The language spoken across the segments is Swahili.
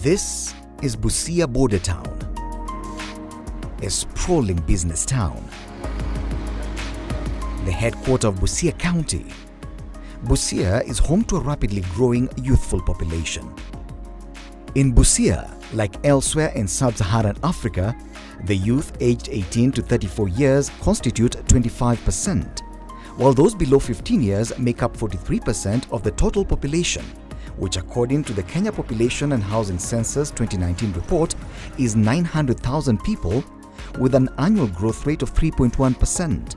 This is Busia border town, a sprawling business town, the headquarters of Busia County. Busia is home to a rapidly growing youthful population. In Busia, like elsewhere in sub-Saharan Africa, the youth aged 18 to 34 years constitute 25%, while those below 15 years make up 43% of the total population, which according to the Kenya Population and Housing Census 2019 report is 900,000 people with an annual growth rate of 3.1%.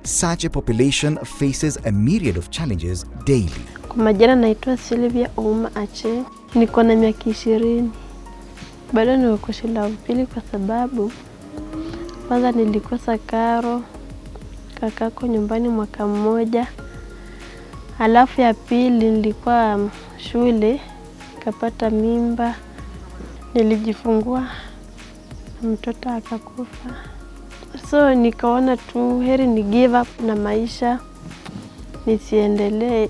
Such a population faces a myriad of challenges daily. Kwa majina naitwa Sylvia Ouma Ache. Niko na miaka 20. Bado niko shule ya upili kwa sababu kwanza nilikosa karo, kakako nyumbani mwaka mmoja. Halafu ya pili nilikuwa shule, kapata mimba, nilijifungua, mtoto akakufa. So nikaona tu heri ni give up na maisha, nisiendelee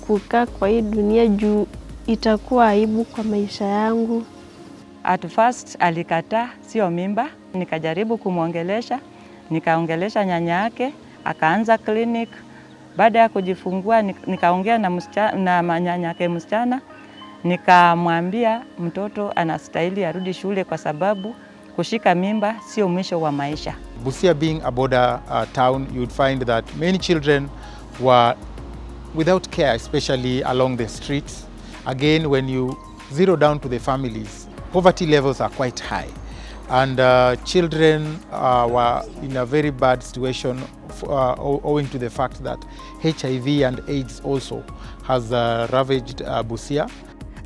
kukaa kwa hii dunia juu itakuwa aibu kwa maisha yangu. At first alikataa sio mimba, nikajaribu kumuongelesha, nikaongelesha nyanya yake, akaanza clinic. Baada ya kujifungua nikaongea na nyanya yake msichana, nikamwambia mtoto anastahili arudi shule kwa sababu kushika mimba sio mwisho wa maisha. Busia being a border town, you would find that many children were without care, especially along the streets. Again, when you zero down to the families, poverty levels are quite high. And children were in a very bad situation owing to the fact that HIV and AIDS also has ravaged Busia.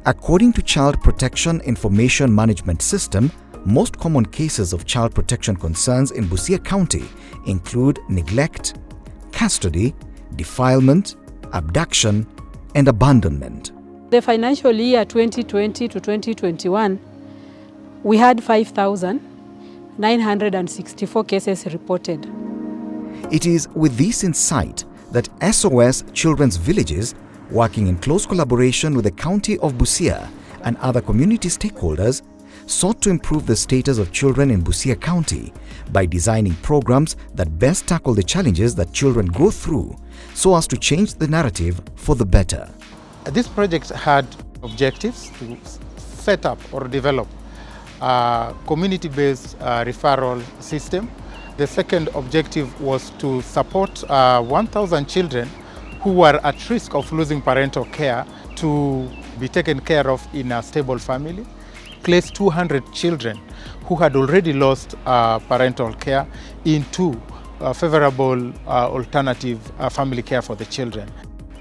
According to Child Protection Information Management System, most common cases of child protection concerns in Busia County include neglect, custody, defilement, abduction, and abandonment. The financial year 2020 to 2021, we had 5,964 cases reported. It is with this in sight that SOS Children's Villages, working in close collaboration with the County of Busia and other community stakeholders, sought to improve the status of children in Busia County by designing programs that best tackle the challenges that children go through so as to change the narrative for the better. This project had objectives to set up or develop a community-based referral system. The second objective was to support 1,000 children who were at risk of losing parental care to be taken care of in a stable family. Place 200 children who had already lost parental care into favorable alternative family care for the children.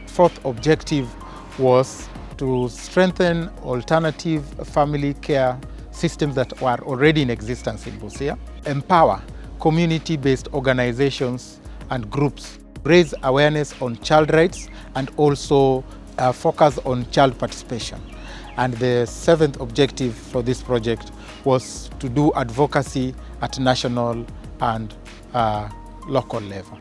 Fourth objective was to strengthen alternative family care systems that were already in existence in Busia, empower community-based organizations and groups, raise awareness on child rights, and also focus on child participation. And the seventh objective for this project was to do advocacy at national and local level.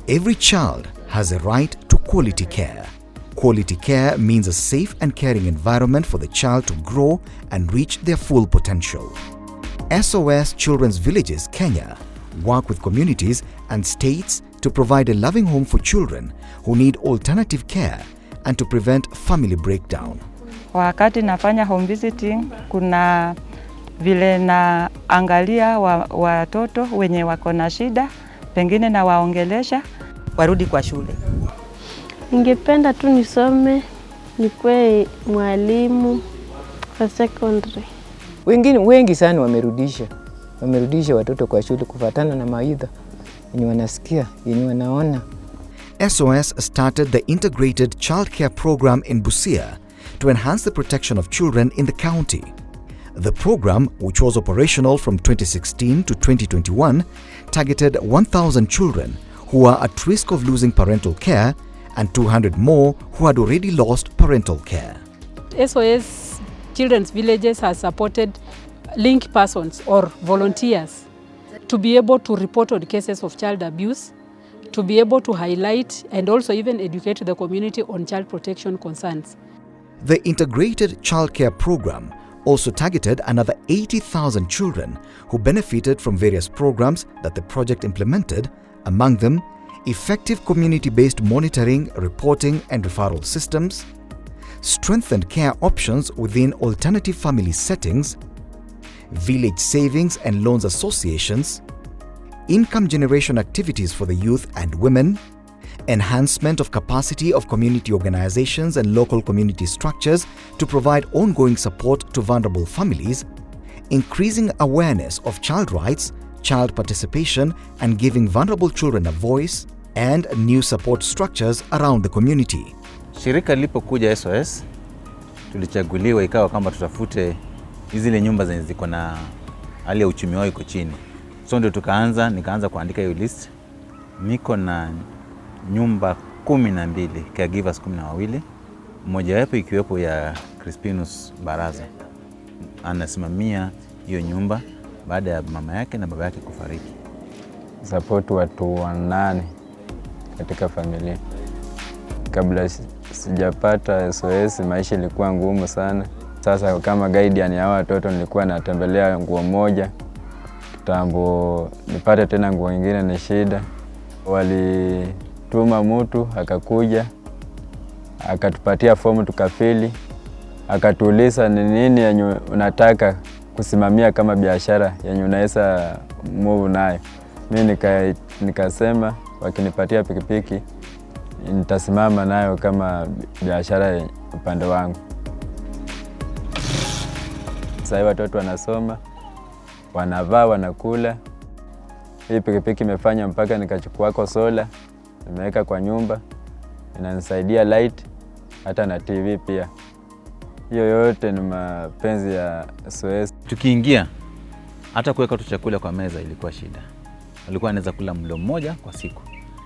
Every child has a right to quality care. Quality care means a safe and caring environment for the child to grow and reach their full potential. SOS Children's Villages Kenya work with communities and states to provide a loving home for children who need alternative care and to prevent family breakdown. Wakati nafanya home visiting, kuna vile naangalia watoto wenye wako na shida, pengine na waongelesha warudi kwa shule. Ningependa tu nisome, nikuwe mwalimu wa secondary. Wengi sana wamerudisha watoto kwa shule kufuatana na mawaidha yenye wanasikia, yenye wanaona. SOS started the integrated child care program in Busia to enhance the protection of children in the county. The program, which was operational from 2016 to 2021, targeted 1,000 children who were at risk of losing parental care and 200 more who had already lost parental care. SOS Children's Villages has supported link persons or volunteers to be able to report on cases of child abuse, to be able to highlight and also even educate the community on child protection concerns. The integrated childcare program also targeted another 80,000 children who benefited from various programs that the project implemented, among them effective community-based monitoring, reporting and referral systems, strengthened care options within alternative family settings, village savings and loans associations, income generation activities for the youth and women, enhancement of capacity of community organizations and local community structures to provide ongoing support to vulnerable families, increasing awareness of child rights, child participation and giving vulnerable children a voice, and new support structures around the community. Shirika lilipokuja SOS, tulichaguliwa ikawa kwamba tutafute zile nyumba zenye ziko na hali ya uchumi wao iko chini. So ndio nikaanza kuandika hiyo list. Niko na nyumba 12, caregivers 12. Mmoja wapo ikiwepo ya Crispinus Baraza. Anasimamia hiyo nyumba baada ya mama yake na baba yake kufariki. Support watu 8 katika familia. Kabla sijapata SOS maisha ilikuwa ngumu sana. Sasa kama guardian ya watoto nilikuwa natembelea nguo moja. Kitambo nipate tena nguo nyingine ni shida. Walituma mtu akakuja akatupatia fomu tukafili. Akatuuliza ni nini yenye unataka kusimamia kama biashara yenye unaweza move nayo. Mimi nikasema wakinipatia pikipiki nitasimama nayo kama biashara upande wangu. Sasa watoto wanasoma, wanavaa, wanakula. Hii pikipiki imefanya mpaka nikachukua kwa sola, nimeweka kwa nyumba, inanisaidia light hata na TV pia. Hiyo yote ni mapenzi ya SOS. Tukiingia hata kuweka tu chakula kwa meza ilikuwa shida. Walikuwa wanaweza kula mlo mmoja kwa siku.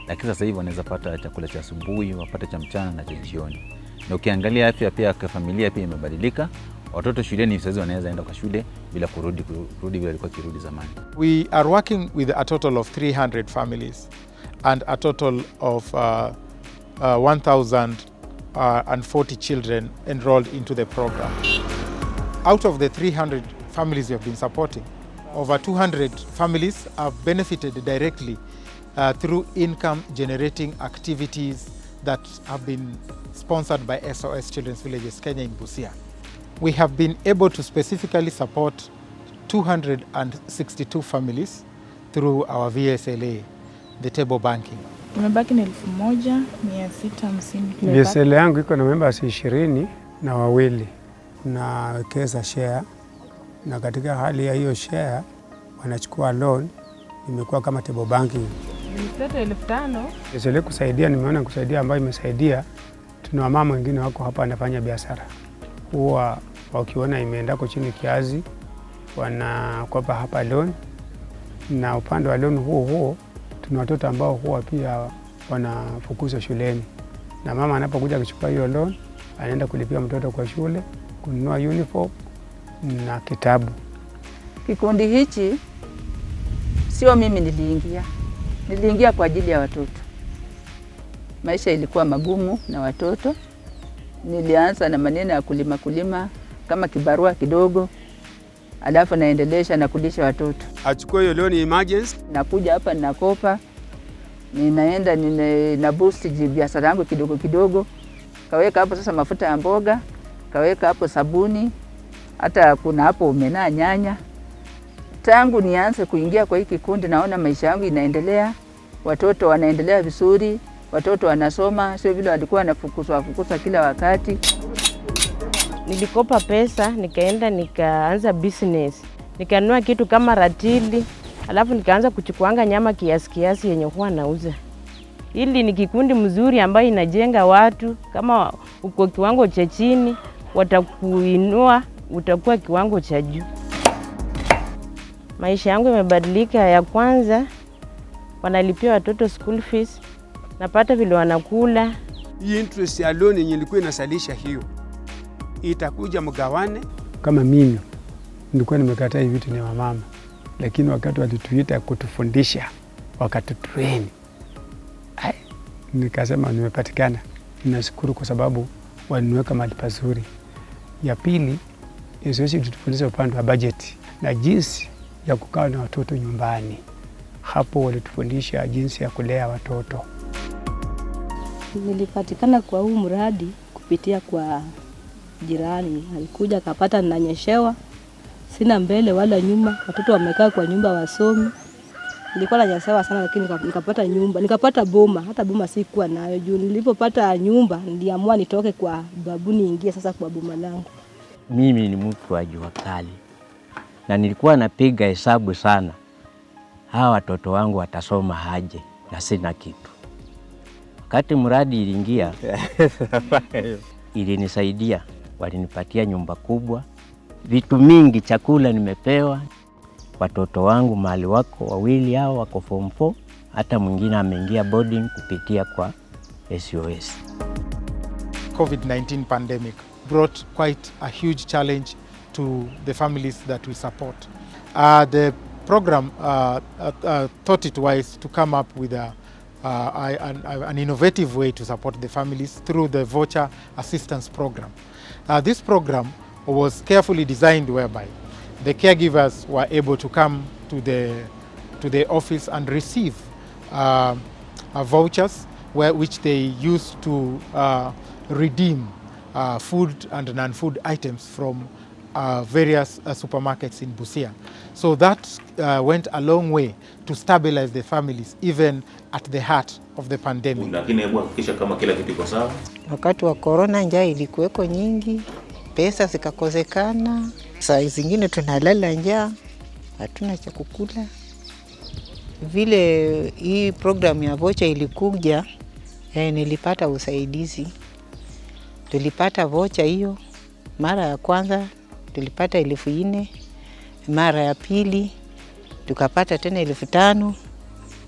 Lakini sasa hivi wanaweza pata chakula cha asubuhi, wapate cha mchana na cha jioni. Na ukiangalia afya pia kwa familia pia imebadilika. Watoto shuleni sasa wanaweza enda kwa shule bila kurudi vile walikuwa kirudi zamani. We are working with a total of 300 families and a total of 1,040 children enrolled into the program. Out of the 300 families we have been supporting, over 200 families have benefited directly through income generating activities that have been sponsored by SOS Children's Villages Kenya in Busia. We have been able to specifically support 262 families through our VSLA, the table banking. Tumebaki na 1,650. VSLA yangu iko na members 20 na wawili na wekeza share, na katika hali ya hiyo share wanachukua loan, imekuwa kama table banking. Mtoto 5,000. VSLA kusaidia, nimeona kusaidia ambayo imesaidia. Tuna wamama wengine wako hapa wanafanya biashara. Huwa wakiona imeenda kwa chini kiasi wanakopa hapa loan, na upande wa loan huo tuna watoto ambao huwa pia wanafukuzwa shuleni, na mama anapokuja kuchukua hiyo loan anaenda kulipia mtoto kwa shule, kununua uniform na kitabu. Kikundi hichi sio mimi niliingia kwa ajili ya watoto. Maisha ilikuwa magumu na watoto. Nilianza na maneno ya kulima kama kibarua kidogo, alafu naendelesha na kulisha watoto. Achukue hiyo loan emergency. Nakuja hapa ninakopa, ninaenda na boost biashara yangu kidogo. Kaweka hapo sasa mafuta ya mboga, kaweka hapo sabuni, hata kuna hapo omena, nyanya. Tangu nianze kuingia kwa hiki kikundi naona maisha yangu inaendelea, watoto wanaendelea vizuri, watoto wanasoma, sio vile walikuwa wanafukuzwa kila wakati. Nilikopa pesa, nikaenda nikaanza business. Nikanunua kitu kama ratili, alafu nikaanza kuchukuanga nyama kiasi yenye huwa nauza. Hili ni kikundi mzuri ambayo inajenga watu, kama uko kiwango cha chini, watakuinua, utakuwa kiwango cha juu. Maisha yangu yamebadilika. Ya kwanza, wanalipia watoto school fees, napata vile wanakula. Hii interest ya loan yenye ilikuwa inasalisha hiyo itakuja mgawane. Kama mimi nilikuwa nimekataa hivi vitu ni mama, lakini wakati walituita kutufundisha, wakatutrain, nikasema nimepatikana. Ninashukuru kwa sababu waliniweka mahali pazuri. Ya pili, SOS ilitufundisha upande wa bajeti na jinsi ya kukaa na watoto nyumbani. Hapo walitufundisha jinsi ya kulea watoto. Nilipatikana kwa huu mradi kupitia kwa jirani. Alikuja akapata ninanyeshewa, sina mbele wala nyuma, watoto wamekaa kwa nyumba wasomi. Nilikuwa nanyeshewa sana, lakini nikapata nyumba, nikapata boma. Hata boma sikuwa nayo juu nilipopata nyumba niliamua nitoke kwa babu niingie sasa kwa boma langu. Mimi ni mtu wa jua kali na nilikuwa napiga hesabu sana, hawa watoto wangu watasoma aje na sina kitu. Wakati mradi iliingia ilinisaidia, walinipatia nyumba kubwa, vitu mingi, chakula nimepewa. Watoto wangu mahali wako wawili hao wako form 4, hata mwingine ameingia boarding kupitia kwa SOS. COVID-19 pandemic brought quite a huge challenge to the families that we support. The program thought it wise to come up with an innovative way to support the families through the voucher assistance program. This program was carefully designed whereby the caregivers were able to come to the office and receive vouchers which they used to redeem food and non-food items from various supermarkets in Busia. So that went a long way to stabilize the families even at the heart of the pandemic. Lakini hebu hakikisha kama kila kitu iko sawa. Wakati wa corona njaa ilikuweko nyingi, pesa zikakosekana, saa zingine tunalala njaa, hatuna cha kukula. Vile hii program ya voucher ilikuja, nilipata usaidizi. Tulipata voucher hiyo, mara ya kwanza tulipata 4,000, mara ya pili tukapata tena 5,000,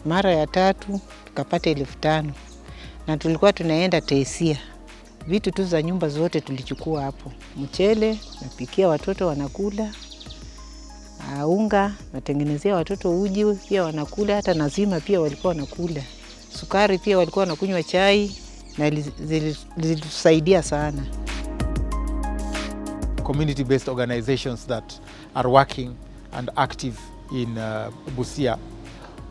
mara ya tatu tukapata 5,000. Na tulikuwa tunaenda Tesia. Vitu tu za nyumba zote tulichukua hapo. Mchele napikia watoto wanakula, unga natengenezea watoto uji pia wanakula, hata nazima pia walikuwa wanakula. Sukari pia walikuwa wanakunywa chai na zilitusaidia sana. Community-based organizations that are working and active in Busia,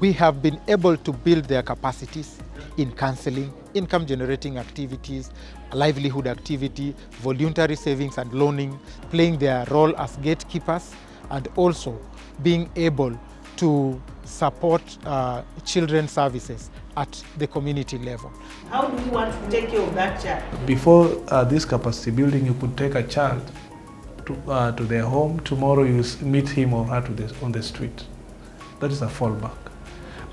we have been able to build their capacities in counseling, income-generating activities, livelihood activity, voluntary savings and loaning, playing their role as gatekeepers, and also being able to support children's services at the community level. How do you want to take care of that child? Before this capacity building, you could take a child to their home. Tomorrow you meet him or her on the street. That is a fallback.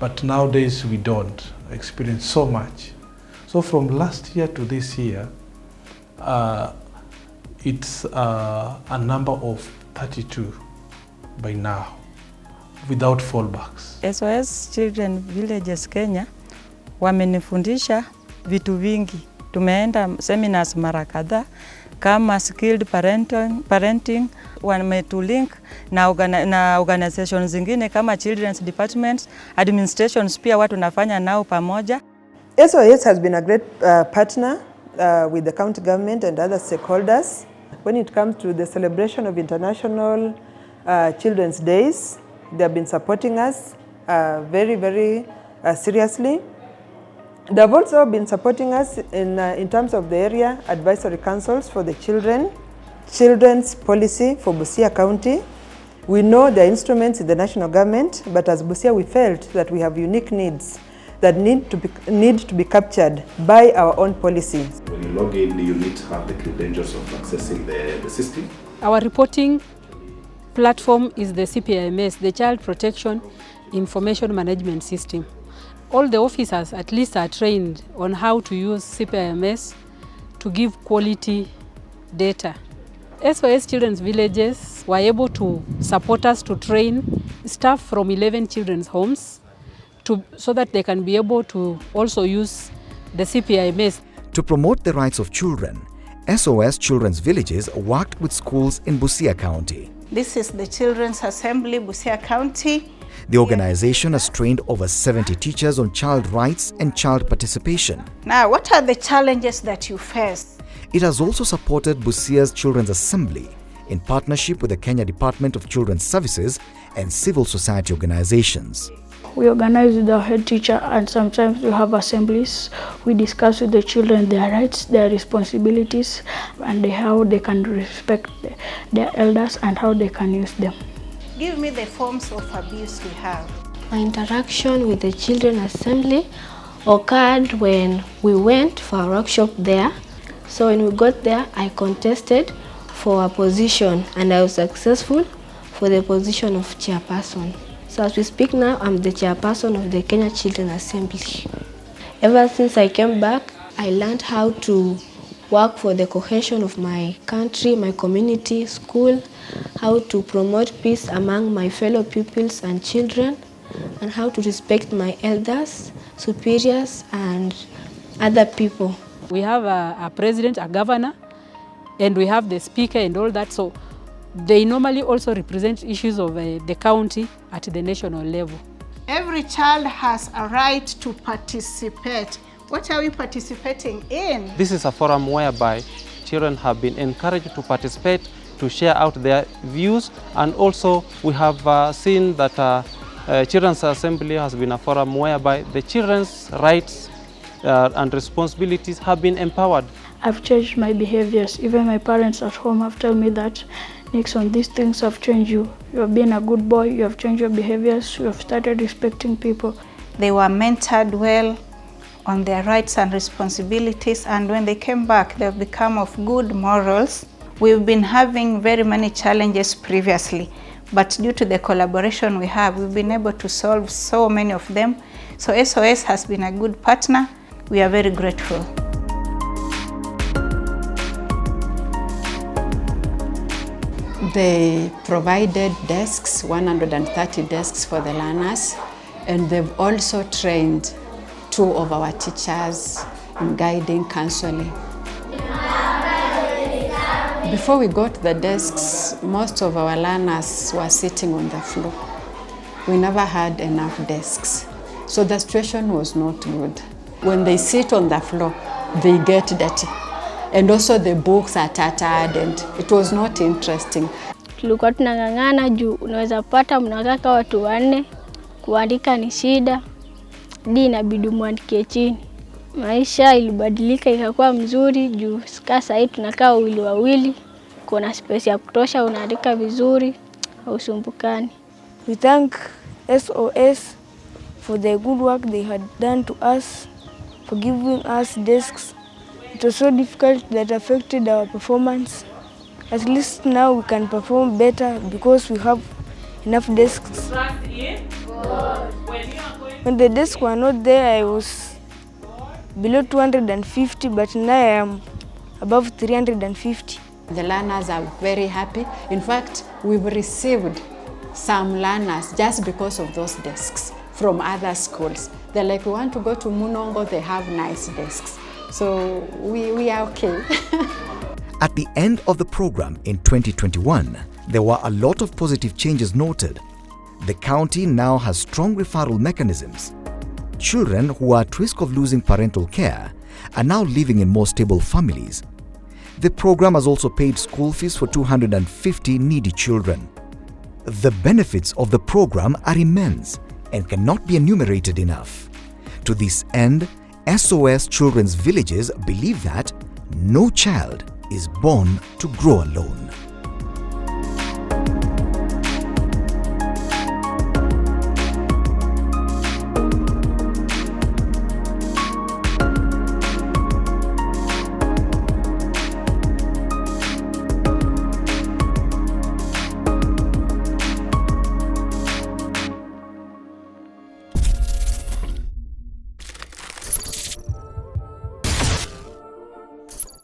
But nowadays we don't experience so much. So from last year to this year, it's a number of 32 by now, without fallbacks. SOS Children Villages Kenya wamenifundisha vitu vingi. Tumeenda seminars mara kadhaa kama skilled parenting, wametulink na organizations zingine kama children's departments, administrations pia watu nafanya nao pamoja. SOS has been a great partner with the county government and other stakeholders when it comes to the celebration of International Children's Days. They have been supporting us very, very seriously. They have also been supporting us in terms of the area advisory councils for the children's policy for Busia County. We know the instruments in the national government, but as Busia we felt that we have unique needs that need to be captured by our own policy. When you log in, you need to have the credentials of accessing the system. Our reporting platform is the CPIMS, the Child Protection Information Management System. All the officers at least are trained on how to use CPIMS to give quality data. SOS Children's Villages were able to support us to train staff from 11 children's homes so that they can be able to also use the CPIMS. To promote the rights of children, SOS Children's Villages worked with schools in Busia County. This is the Children's Assembly, Busia County. The organization has trained over 70 teachers on child rights and child participation. Now, what are the challenges that you face? It has also supported Busia's Children's Assembly in partnership with the Kenya Department of Children's Services and civil society organizations. We organize with our head teacher, and sometimes we have assemblies. We discuss with the children their rights, their responsibilities, and how they can respect their elders and how they can use them. Give me the forms of abuse we have. My interaction with the children assembly occurred when we went for a workshop there. So when we got there, I contested for a position and I was successful for the position of chairperson. So as we speak now, I'm the chairperson of the Kenya Children Assembly. Ever since I came back, I learned how to work for the cohesion of my country, my community, school, how to promote peace among my fellow pupils and children, and how to respect my elders, superiors, and other people. We have a president, a governor, and we have the speaker and all that. So they normally also represent issues of the county at the national level. Every child has a right to participate. What are we participating in? This is a forum whereby children have been encouraged to participate, to share out their views, and also we have seen that Children's Assembly has been a forum whereby the children's rights and responsibilities have been empowered. I've changed my behaviors. Even my parents at home have told me that, Nixon, these things have changed you. You have been a good boy, you have changed your behaviors, you have started respecting people. They were mentored well on their rights and responsibilities, and when they came back, they've become of good morals. We've been having very many challenges previously, but due to the collaboration we have, we've been able to solve so many of them. So SOS has been a good partner. We are very grateful. They provided desks, 130 desks for the learners, and they've also trained 2 of our teachers in guiding, counseling. Before we got the desks, most of our learners were sitting on the floor. We never had enough desks, so the situation was not good. When they sit on the floor, they get dirty. And also the books are tattered and it was not interesting. Tulikuwa tunang'ang'ana juu unaweza pata mnakaa kwa watu 4, kuandika ni shida. Inabidi muandike chini. Maisha ilibadilika ikakuwa mzuri juu sasa hivi tunakaa wawili. Kuna space ya kutosha, unaandika vizuri, hausumbukani. We thank SOS for the good work they had done to us, for giving us desks. It was so difficult that affected our performance. At least now we can perform better because we have enough desks. When the desks were not there, I was below 250, but now I am above 350. The learners are very happy. In fact, we've received some learners just because of those desks from other schools. They're like, we want to go to Munongo, they have nice desks. So we are okay. At the end of the program in 2021, there were a lot of positive changes noted. The county now has strong referral mechanisms. Children who are at risk of losing parental care are now living in more stable families. The program has also paid school fees for 250 needy children. The benefits of the program are immense and cannot be enumerated enough. To this end, SOS Children's Villages believe that no child is born to grow alone.